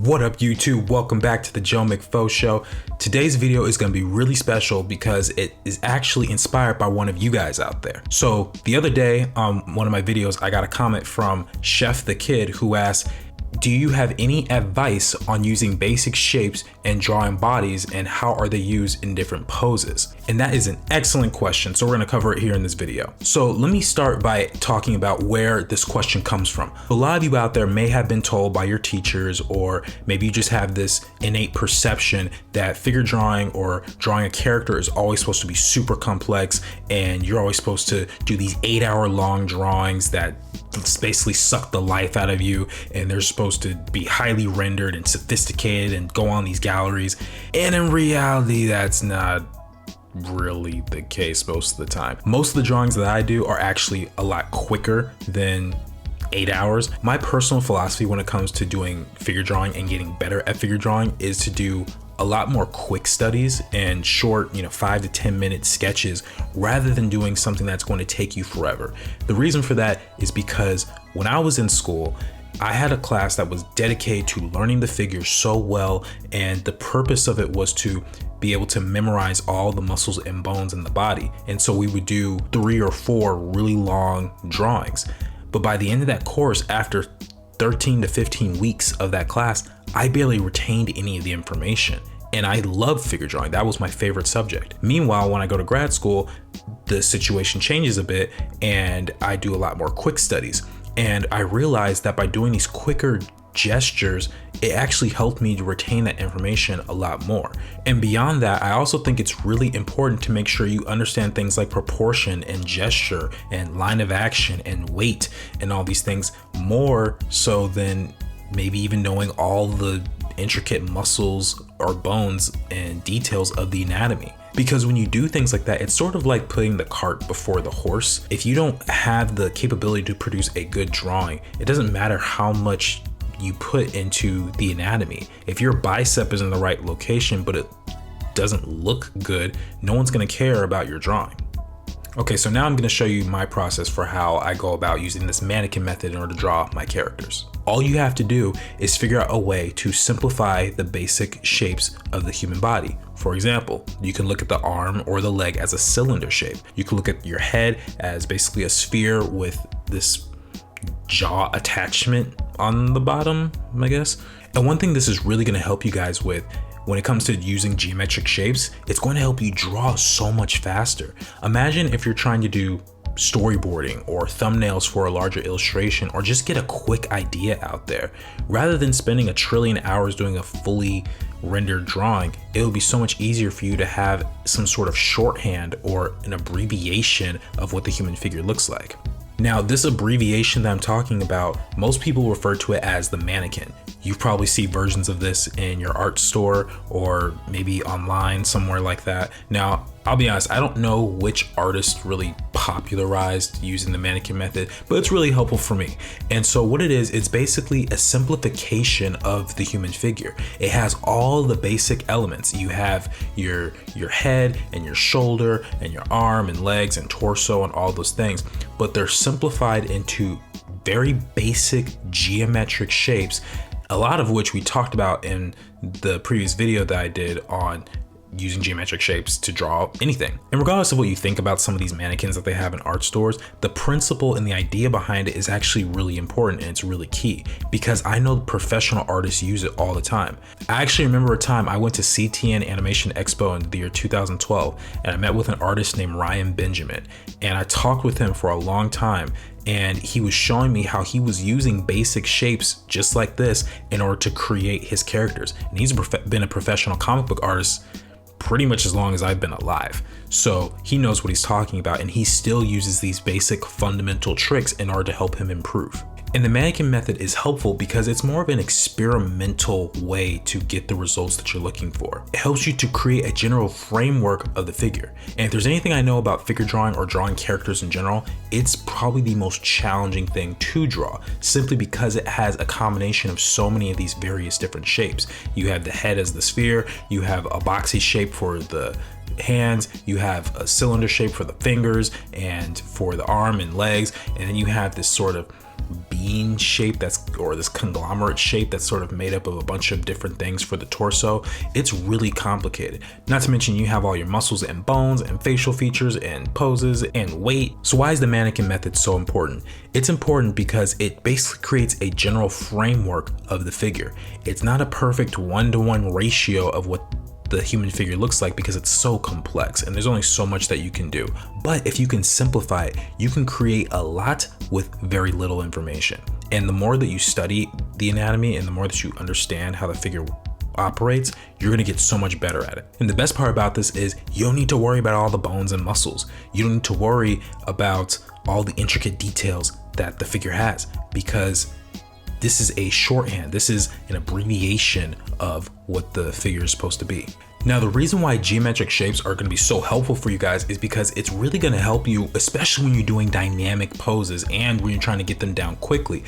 What up YouTube? Welcome back to the Joe McFo Show. Today's video is going to be really special because it is actually inspired by one of you guys out there. So the other day on one of my videos, I got a comment from Chef the Kid who asked, do you have any advice on using basic shapes and drawing bodies, and how are they used in different poses? And that is an excellent question, so we're going to cover it here in this video. So let me start by talking about where this question comes from. A lot of you out there may have been told by your teachers, or maybe you just have this innate perception that figure drawing or drawing a character is always supposed to be super complex, and you're always supposed to do these 8-hour long drawings that basically suck the life out of you, and they're supposed to be highly rendered and sophisticated and go on these galleries. And in reality, that's not really the case most of the time. Most of the drawings that I do are actually a lot quicker than 8 hours. My personal philosophy when it comes to doing figure drawing and getting better at figure drawing is to do a lot more quick studies and short, 5 to 10 minute sketches rather than doing something that's going to take you forever. The reason for that is because when I was in school, I had a class that was dedicated to learning the figures so well, and the purpose of it was to be able to memorize all the muscles and bones in the body. And so we would do 3 or 4 really long drawings. But by the end of that course, after 13 to 15 weeks of that class, I barely retained any of the information. And I love figure drawing. That was my favorite subject. Meanwhile, when I go to grad school, the situation changes a bit and I do a lot more quick studies. And I realized that by doing these quicker gestures, it actually helped me to retain that information a lot more. And beyond that, I also think it's really important to make sure you understand things like proportion and gesture and line of action and weight and all these things more so than maybe even knowing all the intricate muscles or bones and details of the anatomy. Because when you do things like that, it's sort of like putting the cart before the horse. If you don't have the capability to produce a good drawing, it doesn't matter how much you put into the anatomy. If your bicep is in the right location, but it doesn't look good, no one's gonna care about your drawing. Okay, so now I'm gonna show you my process for how I go about using this mannequin method in order to draw my characters. All you have to do is figure out a way to simplify the basic shapes of the human body. For example, you can look at the arm or the leg as a cylinder shape. You can look at your head as basically a sphere with this jaw attachment on the bottom, I guess. And one thing this is really gonna help you guys with when it comes to using geometric shapes, it's going to help you draw so much faster. Imagine if you're trying to do storyboarding or thumbnails for a larger illustration, or just get a quick idea out there. Rather than spending a trillion hours doing a fully rendered drawing, it will be so much easier for you to have some sort of shorthand or an abbreviation of what the human figure looks like. Now, this abbreviation that I'm talking about, most people refer to it as the mannequin. You probably see versions of this in your art store or maybe online somewhere like that. Now, I'll be honest, I don't know which artist really popularized using the mannequin method, but it's really helpful for me. And so what it is, it's basically a simplification of the human figure. It has all the basic elements. You have your head and your shoulder and your arm and legs and torso and all those things, but they're simplified into very basic geometric shapes, a lot of which we talked about in the previous video that I did on using geometric shapes to draw anything. And regardless of what you think about some of these mannequins that they have in art stores, the principle and the idea behind it is actually really important, and it's really key because I know professional artists use it all the time. I actually remember a time I went to CTN Animation Expo in the year 2012, and I met with an artist named Ryan Benjamin, and I talked with him for a long time. And he was showing me how he was using basic shapes just like this in order to create his characters. And he's been a professional comic book artist pretty much as long as I've been alive. So he knows what he's talking about, and he still uses these basic fundamental tricks in order to help him improve. And the mannequin method is helpful because it's more of an experimental way to get the results that you're looking for. It helps you to create a general framework of the figure. And if there's anything I know about figure drawing or drawing characters in general, it's probably the most challenging thing to draw, simply because it has a combination of so many of these various different shapes. You have the head as the sphere, you have a boxy shape for the hands, you have a cylinder shape for the fingers and for the arm and legs, and then you have this sort of bean shape or this conglomerate shape that's sort of made up of a bunch of different things for the torso. It's really complicated. Not to mention you have all your muscles and bones and facial features and poses and weight. So why is the mannequin method so important? It's important because it basically creates a general framework of the figure. It's not a perfect one-to-one ratio of what the human figure looks like because it's so complex and there's only so much that you can do. But if you can simplify it, you can create a lot with very little information. And the more that you study the anatomy and the more that you understand how the figure operates, you're gonna get so much better at it. And the best part about this is you don't need to worry about all the bones and muscles. You don't need to worry about all the intricate details that the figure has, because this is a shorthand. This is an abbreviation of what the figure is supposed to be. Now, the reason why geometric shapes are going to be so helpful for you guys is because it's really going to help you, especially when you're doing dynamic poses and when you're trying to get them down quickly.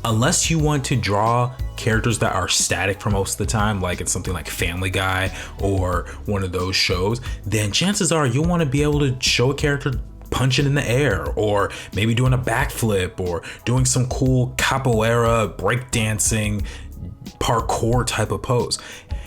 Unless you want to draw characters that are static for most of the time, like it's something like Family Guy or one of those shows, then chances are you'll want to be able to show a character punching in the air, or maybe doing a backflip, or doing some cool capoeira, breakdancing, parkour type of pose.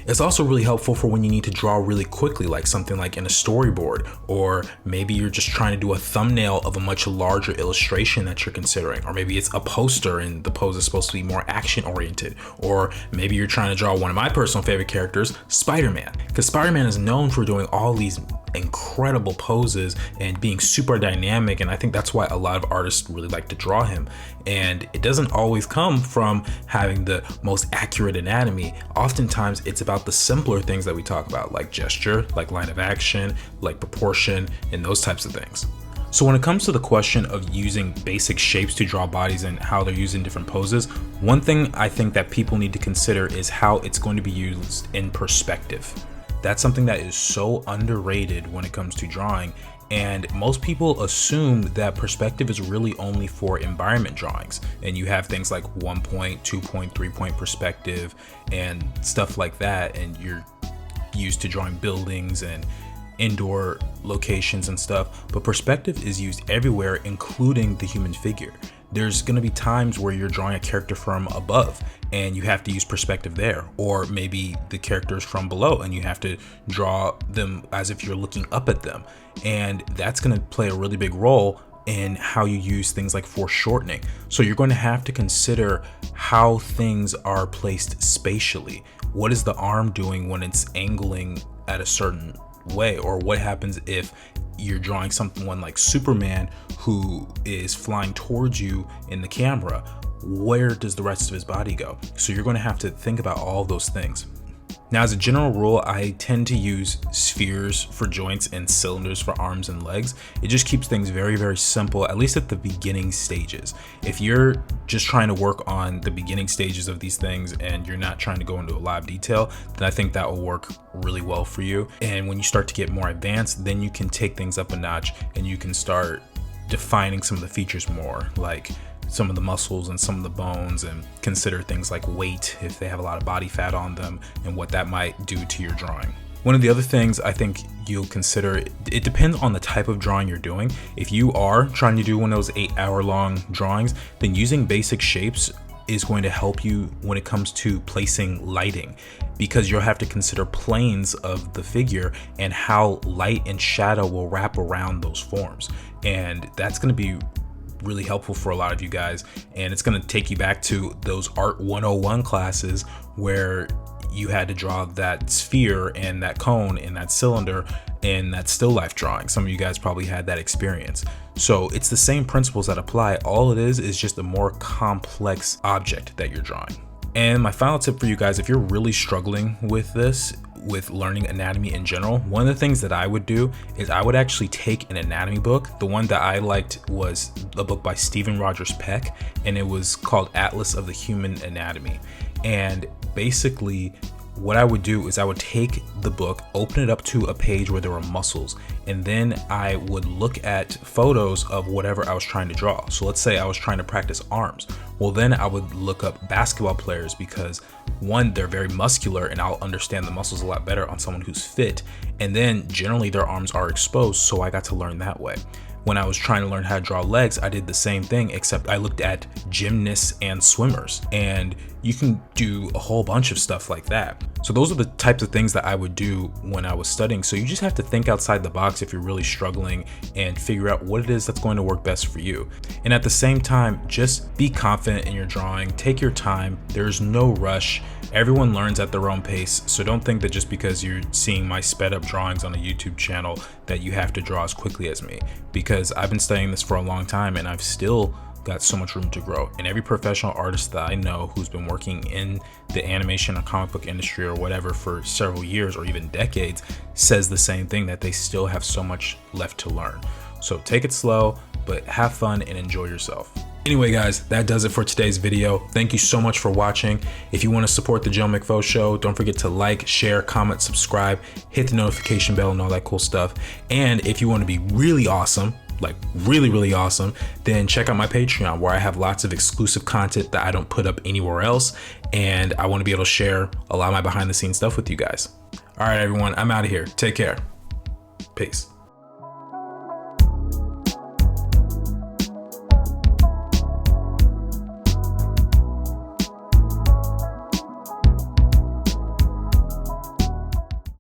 It's also really helpful for when you need to draw really quickly, like something like in a storyboard, or maybe you're just trying to do a thumbnail of a much larger illustration that you're considering, or maybe it's a poster and the pose is supposed to be more action oriented, or maybe you're trying to draw one of my personal favorite characters, Spider-Man, because Spider-Man is known for doing all these incredible poses and being super dynamic, and I think that's why a lot of artists really like to draw him. And it doesn't always come from having the most accurate anatomy. Oftentimes it's about the simpler things that we talk about, like gesture, like line of action, like proportion, and those types of things. So when it comes to the question of using basic shapes to draw bodies and how they're used in different poses, one thing I think that people need to consider is how it's going to be used in perspective. That's something that is so underrated when it comes to drawing, and most people assume that perspective is really only for environment drawings, and you have things like 1 point, 2 point, 3 point perspective and stuff like that, and you're used to drawing buildings and indoor locations and stuff, but perspective is used everywhere, including the human figure. There's going to be times where you're drawing a character from above and you have to use perspective there, or maybe the characters from below and you have to draw them as if you're looking up at them, and that's going to play a really big role in how you use things like foreshortening. So you're going to have to consider how things are placed spatially. What is the arm doing when it's angling at a certain way, or what happens if you're drawing someone like Superman who is flying towards you in the camera? Where does the rest of his body go? So you're going to have to think about all those things. Now, as a general rule, I tend to use spheres for joints and cylinders for arms and legs. It just keeps things very, very simple, at least at the beginning stages. If you're just trying to work on the beginning stages of these things and you're not trying to go into a lot of detail, then I think that will work really well for you. And when you start to get more advanced, then you can take things up a notch and you can start defining some of the features more, like some of the muscles and some of the bones, and consider things like weight if they have a lot of body fat on them and what that might do to your drawing. One of the other things I think you'll consider, it depends on the type of drawing you're doing. If you are trying to do one of those 8-hour-long drawings, then using basic shapes is going to help you when it comes to placing lighting, because you'll have to consider planes of the figure and how light and shadow will wrap around those forms. And that's going to be really helpful for a lot of you guys, and it's going to take you back to those Art 101 classes where you had to draw that sphere and that cone and that cylinder and that still life drawing. Some of you guys probably had that experience. So it's the same principles that apply. All it is just a more complex object that you're drawing. And my final tip for you guys, if you're really struggling with this, with learning anatomy in general, one of the things that I would do is I would actually take an anatomy book. The one that I liked was a book by Stephen Rogers Peck, and it was called Atlas of the Human Anatomy. And basically what I would do is I would take the book, open it up to a page where there were muscles, and then I would look at photos of whatever I was trying to draw. So let's say I was trying to practice arms. Well, then I would look up basketball players, because one, they're very muscular and I'll understand the muscles a lot better on someone who's fit. And then generally their arms are exposed, so I got to learn that way. when I was trying to learn how to draw legs, I did the same thing, except I looked at gymnasts and swimmers, and you can do a whole bunch of stuff like that. So those are the types of things that I would do when I was studying. So you just have to think outside the box if you're really struggling and figure out what it is that's going to work best for you. And at the same time, just be confident in your drawing, take your time, there's no rush. Everyone learns at their own pace, so don't think that just because you're seeing my sped up drawings on a YouTube channel that you have to draw as quickly as me, because I've been studying this for a long time and I've still got so much room to grow. And every professional artist that I know who's been working in the animation or comic book industry or whatever for several years or even decades says the same thing, that they still have so much left to learn. So take it slow, but have fun and enjoy yourself. Anyway guys, that does it for today's video. Thank you so much for watching. If you want to support the Joe McFo Show, don't forget to like, share, comment, subscribe, hit the notification bell and all that cool stuff. And if you want to be really awesome, like really awesome, then check out my Patreon, where I have lots of exclusive content that I don't put up anywhere else, and I want to be able to share a lot of my behind the scenes stuff with you guys. All right everyone, I'm out of here. Take care. Peace.